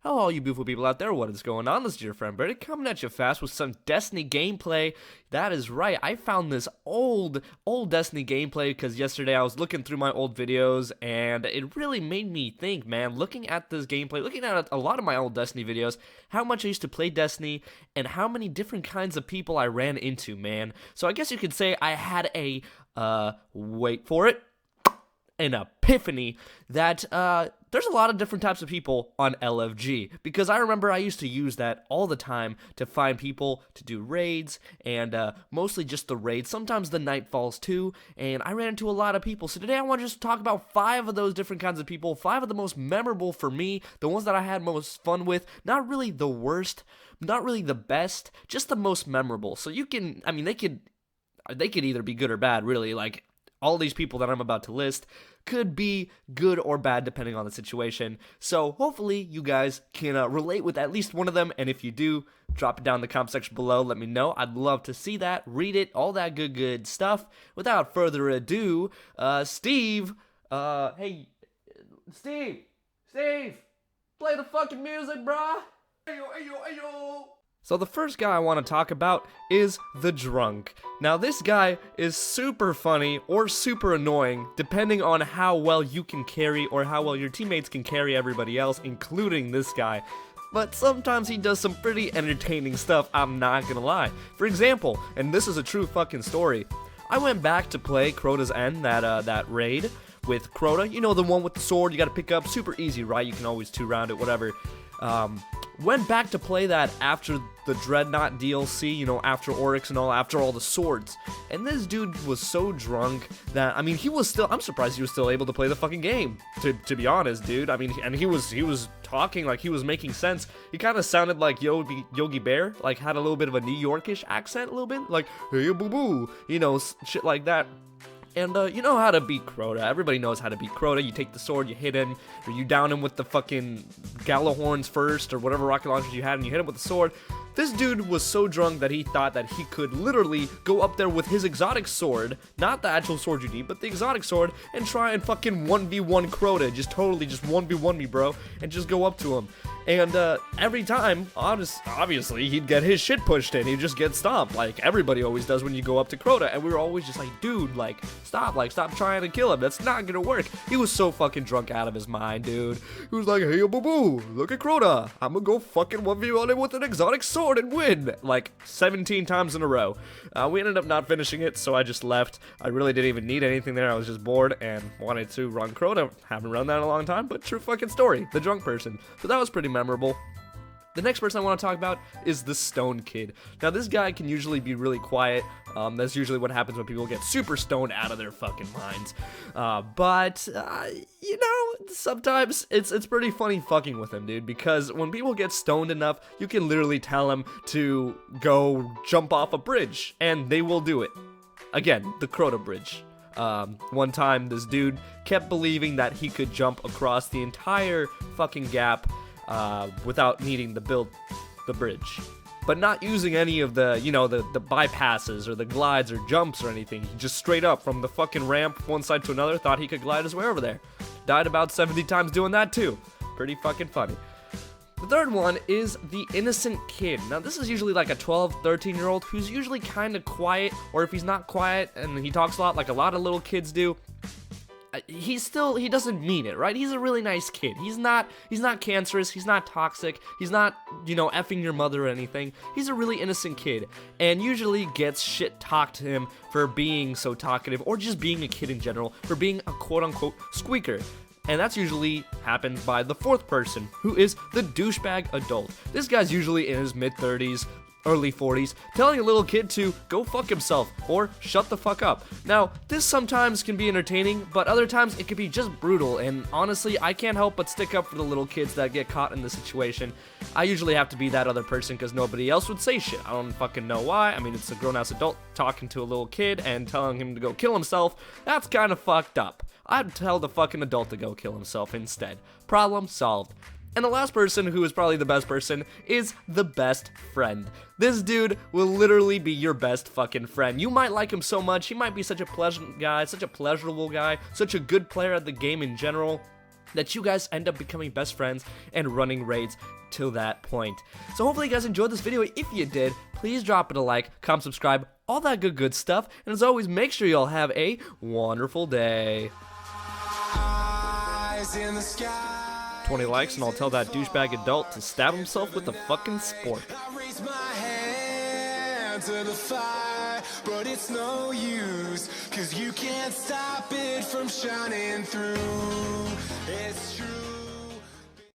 Hello, all you beautiful people out there, what is going on? This is your friend Brady coming at you fast with some Destiny gameplay. That is right, I found this old Destiny gameplay because yesterday I was looking through my old videos and it really made me think, man, looking at this gameplay, looking at a lot of my old Destiny videos, how much I used to play Destiny and how many different kinds of people I ran into, man. So I guess you could say I had a, wait for it, an epiphany that there's a lot of different types of people on LFG, because I remember I used to use that all the time to find people to do raids, and mostly just the raids, sometimes the nightfalls too, and I ran into a lot of people. So today I want to just talk about 5 of those different kinds of people, 5 of the most memorable for me, the ones that I had most fun with, not really the worst, not really the best, just the most memorable. So you can, I mean, they could either be good or bad, really. Like, all these people that I'm about to list could be good or bad depending on the situation. So hopefully you guys can relate with at least one of them, and if you do, drop it down in the comment section below. Let me know. I'd love to see that, read it, all that good stuff. Without further ado, Steve, hey, Steve, play the fucking music, brah. Ayo. So the first guy I want to talk about is the Drunk. Now this guy is super funny or super annoying depending on how well you can carry or how well your teammates can carry everybody else, including this guy. But sometimes he does some pretty entertaining stuff, I'm not gonna lie. For example, and this is a true fucking story, I went back to play Crota's End, that raid with Crota. You know, the one with the sword you gotta pick up, super easy, right? You can always 2-round it, whatever. Went back to play that after the Dreadnought DLC, you know, after Oryx and all, after all the swords. And this dude was so drunk that, I mean, I'm surprised he was still able to play the fucking game, to be honest, dude. I mean, and he was talking like he was making sense. He kind of sounded like Yogi Bear, like had a little bit of a New Yorkish accent, a little bit, like, hey, boo-boo, you know, shit like that. And, you know how to beat Crota. Everybody knows how to beat Crota. You take the sword, you hit him, or you down him with the fucking Galahorns first, or whatever rocket launchers you had, and you hit him with the sword. This dude was so drunk that he thought that he could literally go up there with his exotic sword, not the actual sword you need, but the exotic sword, and try and fucking 1v1 Crota. Just 1v1 me, bro, and just go up to him. And every time, obviously, he'd get his shit pushed in. He'd just get stomped, like everybody always does when you go up to Crota. And we were always just like, dude, stop trying to kill him. That's not gonna work. He was so fucking drunk out of his mind, dude. He was like, hey, boo-boo, look at Crota. I'm gonna go fucking 1v1 him with an exotic sword and win, like 17 times in a row. We ended up not finishing it, so I just left. I really didn't even need anything there. I was just bored and wanted to run Crota. Haven't run that in a long time, but true fucking story. The drunk person. So that was pretty memorable. The next person I want to talk about is the Stone Kid. Now, this guy can usually be really quiet. That's usually what happens when people get super stoned out of their fucking minds. But you know, sometimes it's pretty funny fucking with him, dude, because when people get stoned enough, you can literally tell them to go jump off a bridge, and they will do it. Again, the Crota Bridge. One time, this dude kept believing that he could jump across the entire fucking gap without needing to build the bridge, but not using any of the, you know, the bypasses or the glides or jumps or anything. He just straight up from the fucking ramp one side to another thought he could glide his way over there. Died about 70 times doing that too. Pretty fucking funny. The third one is the innocent kid. Now, this is usually like a 12, 13-year-old who's usually kind of quiet, or if he's not quiet and he talks a lot like a lot of little kids do, he doesn't mean it, right? He's a really nice kid. He's not cancerous, he's not toxic, he's not, you know, effing your mother or anything. He's a really innocent kid, and usually gets shit talked to him for being so talkative, or just being a kid in general, for being a quote-unquote squeaker. And that's usually happened by the fourth person, who is the douchebag adult. This guy's usually in his mid-30s, early 40s, telling a little kid to go fuck himself or shut the fuck up. Now, this sometimes can be entertaining, but other times it can be just brutal, and honestly, I can't help but stick up for the little kids that get caught in this situation. I usually have to be that other person because nobody else would say shit. I don't fucking know why. I mean, it's a grown-ass adult talking to a little kid and telling him to go kill himself. That's kind of fucked up. I'd tell the fucking adult to go kill himself instead. Problem solved. And the last person, who is probably the best person, is the best friend. This dude will literally be your best fucking friend. You might like him so much, he might be such a pleasant guy, such a pleasurable guy, such a good player at the game in general. that you guys end up becoming best friends and running raids till that point. So hopefully you guys enjoyed this video. If you did, please drop it a like, comment, subscribe, all that good stuff. And as always, make sure you all have a wonderful day. Eyes in the sky, 20 likes and I'll tell that douchebag adult to stab himself with a fucking spork. I raise my hand to the fire, but it's no use, 'cause you can't stop it from shining through. It's true.